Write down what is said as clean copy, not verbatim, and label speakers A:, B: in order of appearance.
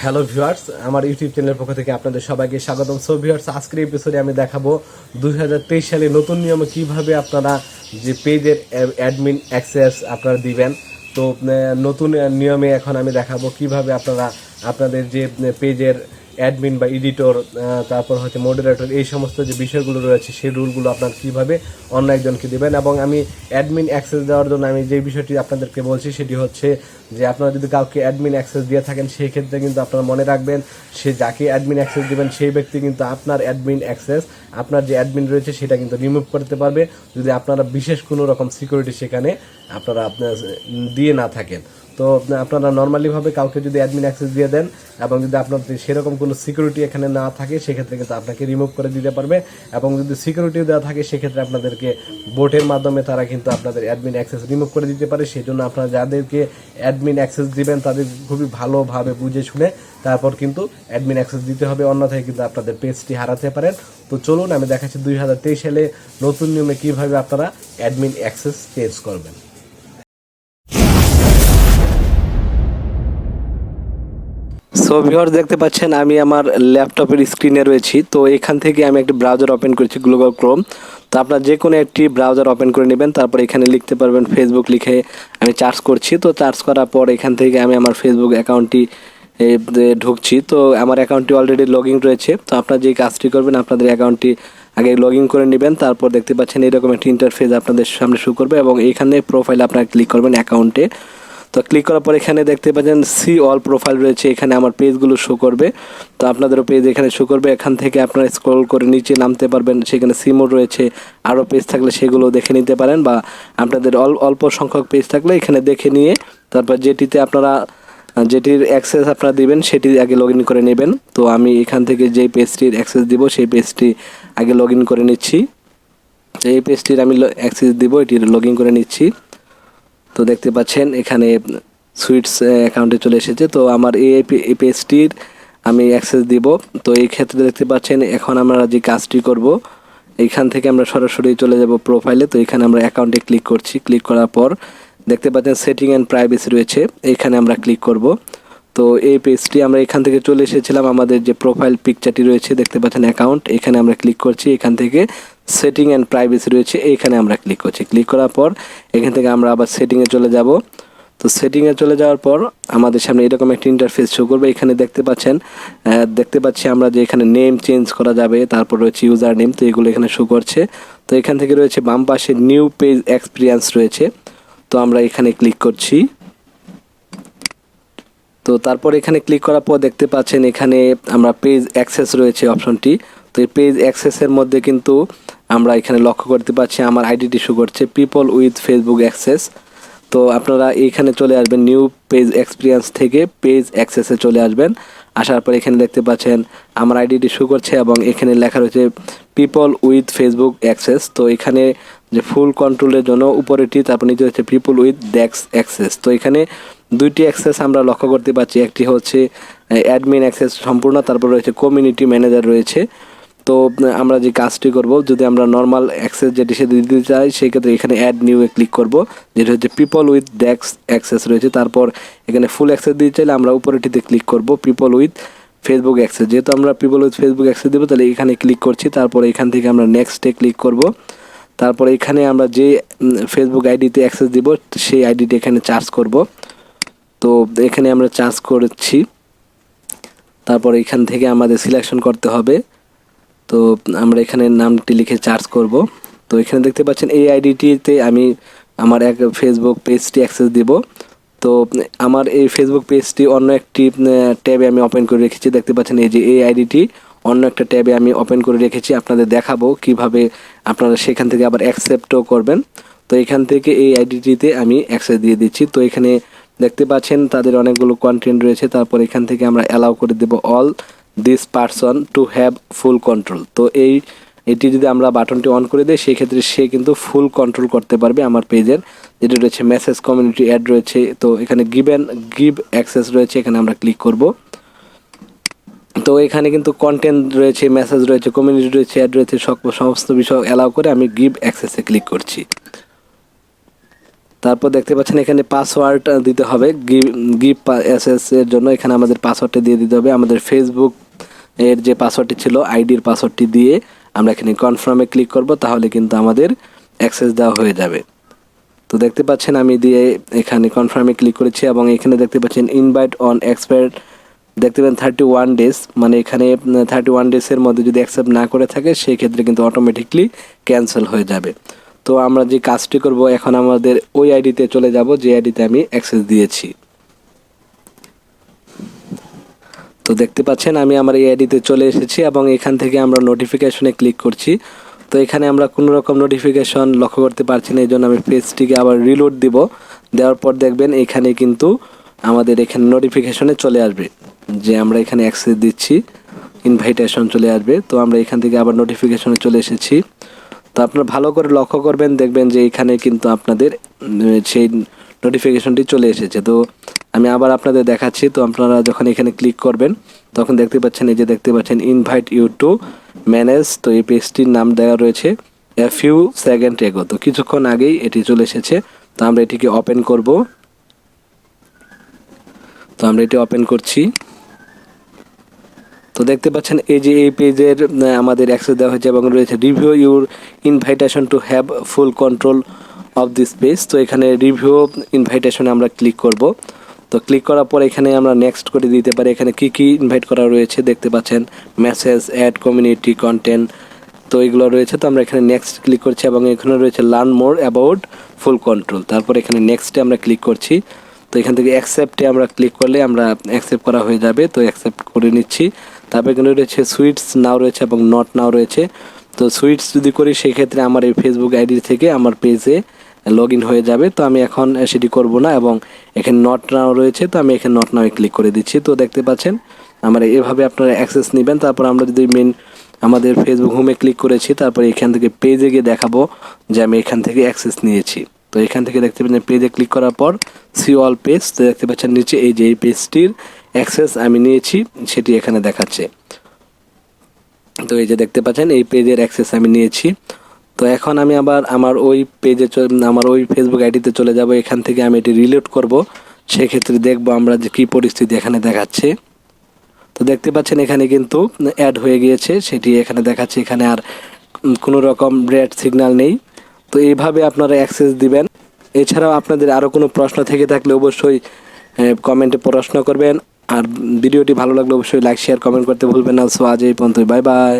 A: Hello viewers, আমার YouTube চ্যানেলের পক্ষ থেকে আপনাদের সবাইকে স্বাগতম। সো ভিউয়ার্স, আজকের এপিসোডে আমি দেখাবো 2023 সালে নতুন নিয়মে কিভাবে আপনারা যে পেজের অ্যাডমিন অ্যাক্সেস আপনারা দিবেন। তো নতুন নিয়মে এখন আমি দেখাবো কিভাবে আপনারা আপনাদের যে পেজের অ্যাডমিন বা এডিটর, তারপর হচ্ছে মডারেটর, এই সমস্ত যে বিষয়গুলো রয়েছে সেই রুলগুলো আপনার কীভাবে অন্য একজনকে দেবেন। এবং আমি অ্যাডমিন অ্যাক্সেস দেওয়ার জন্য আমি যে বিষয়টি আপনাদেরকে বলছি সেটি হচ্ছে যে আপনারা যদি কাউকে অ্যাডমিন অ্যাক্সেস দিয়ে থাকেন সেই ক্ষেত্রে কিন্তু আপনারা মনে রাখবেন সে যাকে অ্যাডমিন অ্যাক্সেস দেবেন সেই ব্যক্তি কিন্তু আপনার অ্যাডমিন অ্যাক্সেস, আপনার যে অ্যাডমিন রয়েছে সেটা কিন্তু রিমুভ করতে পারবে যদি আপনারা বিশেষ কোনো রকম সিকিউরিটি সেখানে আপনারা দিয়ে না থাকেন। তো আপনারা নর্মালিভাবে কাউকে যদি অ্যাডমিন অ্যাক্সেস দিয়ে দেন এবং যদি আপনার সেরকম কোনো সিকিউরিটি এখানে না থাকে সেক্ষেত্রে কিন্তু আপনাকে রিমুভ করে দিতে পারবে। এবং যদি সিকিউরিটি দেওয়া থাকে সেক্ষেত্রে আপনাদেরকে বোটের মাধ্যমে তারা কিন্তু আপনাদের অ্যাডমিন অ্যাক্সেস রিমুভ করে দিতে পারে। সেই জন্য আপনারা যাদেরকে অ্যাডমিন অ্যাক্সেস দিবেন তাদের খুবই ভালোভাবে বুঝে শুনে তারপর কিন্তু অ্যাডমিন অ্যাক্সেস দিতে হবে, অন্যথায় কিন্তু আপনাদের পেজটি হারাতে পারেন। তো চলুন আমি দেখাচ্ছি 2023 সালে নতুন নিয়মে কীভাবে আপনারা অ্যাডমিন অ্যাক্সেস চেঞ্জ করবেন। সো ভিউয়ার্স, দেখতে পাচ্ছেন আমি আমার ল্যাপটপের স্ক্রিনে রয়েছি। তো এখান থেকে আমি একটি ব্রাউজার ওপেন করেছি, গুগল ক্রোম। তো আপনার যে কোনো একটি ব্রাউজার ওপেন করে নেবেন, তারপর এখানে লিখতে পারবেন ফেসবুক, লিখে আমি সার্চ করছি। তো সার্চ করার পর এখান থেকে আমি আমার ফেসবুক অ্যাকাউন্টটি ঢুকছি। তো আমার অ্যাকাউন্টটি অলরেডি লগ ইন রয়েছে। তো আপনারা যে কাজটি করবেন আপনাদের অ্যাকাউন্টটি আগে লগ ইন করে নেবেন। তারপর দেখতে পাচ্ছেন এরকম একটি ইন্টারফেস আপনাদের সামনে শো করবে এবং এইখানে প্রোফাইলে আপনারা ক্লিক করবেন অ্যাকাউন্টে। তো ক্লিক করার পর এখানে দেখতে পাচ্ছেন সি অল প্রোফাইল রয়েছে, এখানে আমার পেজগুলো শো করবে। তো আপনাদেরও পেজ এখানে শো করবে। এখান থেকে আপনারা স্ক্রল করে নিচে নামতে পারবেন, সেখানে সিমোড রয়েছে, আরও পেজ থাকলে সেগুলো দেখে নিতে পারেন, বা আপনাদের অল্প সংখ্যক পেজ থাকলে এখানে দেখে নিয়ে তারপর যেটির অ্যাক্সেস আপনারা দিবেন সেটি আগে লগ ইন করে নেবেন। তো আমি এখান থেকে যেই পেজটির অ্যাক্সেস দিব সেই পেজটি আগে লগ ইন করে নিচ্ছি। তো এই পেজটির আমি অ্যাক্সেস দিব, এটির লগ ইন করে নিচ্ছি। তো দেখতে পাচ্ছেন এখানে সুইটস অ্যাকাউন্টে চলে এসেছে। তো আমার এই পেজটির আমি অ্যাক্সেস দিব। তো এই ক্ষেত্রে দেখতে পাচ্ছেন এখন আমরা যে কাজটি করব, এইখান থেকে আমরা সরাসরি চলে যাব প্রোফাইলে। তো এখানে আমরা অ্যাকাউন্টে ক্লিক করছি। ক্লিক করার পর দেখতে পাচ্ছেন সেটিং অ্যান্ড প্রাইভেসি রয়েছে, এখানে আমরা ক্লিক করব। তো এই পেজটি আমরা এখান থেকে চলে এসেছিলাম, আমাদের যে প্রোফাইল পিকচারটি রয়েছে দেখতে পাচ্ছেন অ্যাকাউন্ট, এখানে আমরা ক্লিক করছি। এখান থেকে সেটিং অ্যান্ড প্রাইভেসি রয়েছে, এইখানে আমরা ক্লিক করছি। ক্লিক করার পর এখান থেকে আমরা আবার সেটিংয়ে চলে যাব। তো সেটিংয়ে চলে যাওয়ার পর আমাদের সামনে এরকম একটা ইন্টারফেস শো করবে। এখানে দেখতে পাচ্ছি আমরা যে এখানে নেম চেঞ্জ করা যাবে, তারপর রয়েছে ইউজার নেম, তো এগুলো এখানে শো করছে। তো এখান থেকে রয়েছে বাম পাশে নিউ পেজ এক্সপিরিয়েন্স রয়েছে, তো আমরা এখানে ক্লিক করছি। তো তারপর এখানে ক্লিক করার পর দেখতে পাচ্ছেন এখানে আমরা পেজ অ্যাক্সেস রয়েছে অপশনটি। তো এই পেজ অ্যাক্সেসের মধ্যে কিন্তু আমরা এখানে লক্ষ্য করতে পারছি আমার আইডিটি শো করছে পিপল উইথ ফেসবুক অ্যাক্সেস। তো আপনারা এইখানে চলে আসবেন নিউ পেজ এক্সপিরিয়েন্স থেকে পেজ অ্যাক্সেসে চলে আসবেন। আসার পর এখানে দেখতে পাচ্ছেন আমার আইডিটি শো করছে এবং এখানে লেখা রয়েছে পিপল উইথ ফেসবুক অ্যাক্সেস। তো এখানে যে ফুল কন্ট্রোলের জন্য উপরেটি, তারপর নিচে হচ্ছে পিপল উইথ ডেস্ক অ্যাক্সেস। তো এখানে দুইটি অ্যাক্সেস আমরা লক্ষ্য করতে পারছি, একটি হচ্ছে অ্যাডমিন অ্যাক্সেস সম্পূর্ণ, তারপর রয়েছে কমিউনিটি ম্যানেজার রয়েছে। তো আমরা যে কাজটি করব, যদি আমরা নর্মাল অ্যাক্সেস যেটি সে দিতে চাই সেই ক্ষেত্রে এখানে অ্যাড নিউ এ ক্লিক করব, যেটা হচ্ছে পিপল উইথ ডেস্ক অ্যাক্সেস রয়েছে। তারপর এখানে ফুল অ্যাক্সেস দিতে চাইলে আমরা উপরেটিতে ক্লিক করব পিপল উইথ ফেসবুক অ্যাক্সেস। যেহেতু আমরা পিপল উইথ ফেসবুক অ্যাক্সেস দেবো তাহলে এখানে ক্লিক করছি। তারপর এখান থেকে আমরা নেক্সটে ক্লিক করব। তারপর এখানে আমরা যে ফেসবুক আইডিতে অ্যাক্সেস দিব সেই আইডিটি এখানে চার্জ করব। তো এখানে আমরা চার্জ করছি। তারপর এখান থেকে আমাদের সিলেকশন করতে হবে। তো আমরা এখানে নামটি লিখে সার্চ করব। তো এখানে দেখতে পাচ্ছেন এই আইডিটিতে আমি আমার এক ফেসবুক পেজটি অ্যাক্সেস দিব। তো আমার এই ফেসবুক পেজটি অন্য একটি ট্যাবে আমি ওপেন করে রেখেছি, দেখতে পাচ্ছেন এই যে এই আইডিটি অন্য একটা ট্যাবে আমি ওপেন করে রেখেছি। আপনাদের দেখাবো কিভাবে আপনারা সেখান থেকে আবার অ্যাকসেপ্টও করবেন। তো এখান থেকে এই আইডিটিতে আমি অ্যাক্সেস দিয়ে দিচ্ছি। তো এখানে দেখতে পাচ্ছেন তাদের অনেকগুলো কন্টেন্ট রয়েছে। তারপর এখান থেকে আমরা অ্যালাউ করে দেব all this person to have full control. তো এটি যদি আমরা বাটনটি অন করে দিই সেই ক্ষেত্রে সে কিন্তু ফুল কন্ট্রোল করতে পারবে আমার পেজের, যেটা রয়েছে মেসেজ, কমিউনিটি, অ্যাড রয়েছে। তো এখানে গিভ অ্যাক্সেস রয়েছে, এখানে আমরা ক্লিক করব। তো এখানে কিন্তু কন্টেন্ট রয়েছে, মেসেজ রয়েছে, কমিউনিটি রয়েছে, অ্যাড রয়েছে, সমস্ত বিষয় অ্যালাউ করে আমি গিভ অ্যাক্সেসে ক্লিক করছি। তারপর দেখতে পাচ্ছেন এখানে পাসওয়ার্ড দিতে হবে গিভ এসএস এর জন্য। এখানে আমাদের পাসওয়ার্ডটা দিয়ে দিতে হবে। আমাদের ফেসবুক এর যে পাসওয়ার্ডটি ছিল আইডির পাসওয়ার্ডটি দিয়ে আমরা এখানে কনফার্মে ক্লিক করব, তাহলে কিন্তু আমাদের অ্যাক্সেস দেওয়া হয়ে যাবে। তো দেখতে পাচ্ছেন আমি দিয়ে এখানে কনফার্মে ক্লিক করেছি এবং এখানে দেখতে পাচ্ছেন ইনভাইট অন এক্সপায়ার্ড দেখতে পাচ্ছেন 31 ডেজ, মানে এখানে 31 ডেজের মধ্যে যদি অ্যাকসেপ্ট না করে থাকে সেই ক্ষেত্রে কিন্তু অটোমেটিকলি ক্যান্সেল হয়ে যাবে। তো আমরা যে কাজটি করব, এখন আমাদের ওই আইডিতে চলে যাব যে আইডিতে আমি অ্যাক্সেস দিয়েছি। তো দেখতে পাচ্ছেন আমি আমার এই আইডিতে চলে এসেছি এবং এখান থেকে আমরা নোটিফিকেশনে ক্লিক করছি। তো এখানে আমরা কোনো রকম নোটিফিকেশন লক্ষ্য করতে পারছি না, এই জন্য আমি পেজটিকে আবার রিলোড দিব। দেওয়ার পর দেখবেন এখানে কিন্তু আমাদের এখানে নোটিফিকেশনে চলে আসবে যে আমরা এখানে অ্যাক্সেস দিচ্ছি, ইনভাইটেশন চলে আসবে। তো আমরা এখান থেকে আবার নোটিফিকেশনে চলে এসেছি। তো আপনারা ভালো করে লক্ষ্য করবেন, দেখবেন যে এখানে কিন্তু আপনাদের সেই নোটিফিকেশনটি চলে এসেছে। তো আমি আবার আপনাদের দেখাচ্ছি। তো আপনারা যখন এখানে ক্লিক করবেন তখন দেখতে পাচ্ছেন, এই যে দেখতে পাচ্ছেন ইনভাইট ইউ টু ম্যানেজ। তো এই পেজটির নাম দেওয়া রয়েছে এ ফিউ সেকেন্ড এগো। তো কিছুক্ষণ আগেই এটি চলে এসেছে। তো আমরা এটিকে ওপেন করব। তো আমরা এটি ওপেন করছি। তো দেখতে পাচ্ছেন এই যে এই পেজের আমাদের অ্যাক্সেস দেওয়া হয়েছে এবং রয়েছে review your invitation to have full control of this page. তো এখানে রিভিউ ইনভাইটেশনে আমরা ক্লিক করব। তো ক্লিক করার পর এখানে আমরা নেক্সট করে দিতে পারি। এখানে কি কি ইনভাইট করা রয়েছে দেখতে পাচ্ছেন, মেসেজ, অ্যাড, কমিউনিটি, কন্টেন্ট, তো এগুলো রয়েছে। তো আমরা এখানে নেক্সট ক্লিক করছি এবং এখানে রয়েছে learn more about full control. তারপর এখানে নেক্সটে আমরা ক্লিক করছি। তো এখান থেকে অ্যাকসেপ্টে আমরা ক্লিক করলে আমরা অ্যাকসেপ্ট করা হয়ে যাবে। তো অ্যাকসেপ্ট করে নিচ্ছি। তারপর এখানে রয়েছে সুইটস নাও রয়েছে এবং নট নাও রয়েছে। তো সুইটস যদি করি সেই ক্ষেত্রে আমার এই ফেসবুক আইডি থেকে আমার পেজে লগ ইন হয়ে যাবে। তো আমি এখন সেটি করব না এবং এখানে নট নাও রয়েছে, তো আমি এখানে নট নাও ক্লিক করে দিচ্ছি। তো দেখতে পাচ্ছেন আমরা এভাবে আপনারা অ্যাক্সেস নেবেন। তারপর আমরা যদি মেন আমাদের ফেসবুক হোমে ক্লিক করেছি, তারপর এখান থেকে পেজে গিয়ে দেখাবো যে আমি এখান থেকে অ্যাক্সেস নিয়েছি। তো এখান থেকে দেখতে পাচ্ছেন পেজে ক্লিক করার পর সি অল পেজ, তো দেখতে পাচ্ছেন নিচে এই যে এই পেজটির অ্যাক্সেস আমি নিয়েছি সেটি এখানে দেখাচ্ছে। তো এই যে দেখতে পাচ্ছেন এই পেজের অ্যাক্সেস আমি নিয়েছি। তো এখন আমি আবার আমার ওই পেজে আমার ওই ফেসবুক আইডিতে চলে যাব। এখান থেকে আমি এটি রিলোড করব, সেক্ষেত্রে দেখবো আমরা যে কী পরিস্থিতি এখানে দেখাচ্ছে। তো দেখতে পাচ্ছেন এখানে কিন্তু অ্যাড হয়ে গিয়েছে, সেটি এখানে দেখাচ্ছে। এখানে আর কোনো রকম রেড সিগন্যাল নেই। তো এইভাবে আপনারা অ্যাক্সেস দিবেন। এছাড়াও আপনাদের আরও কোনো প্রশ্ন থেকে থাকলে অবশ্যই কমেন্টে প্রশ্ন করবেন। আর ভিডিওটি ভালো লাগলে অবশ্যই লাইক, শেয়ার, কমেন্ট করতে ভুলবেন না। সো আজ এই পর্যন্তই, বাই বাই।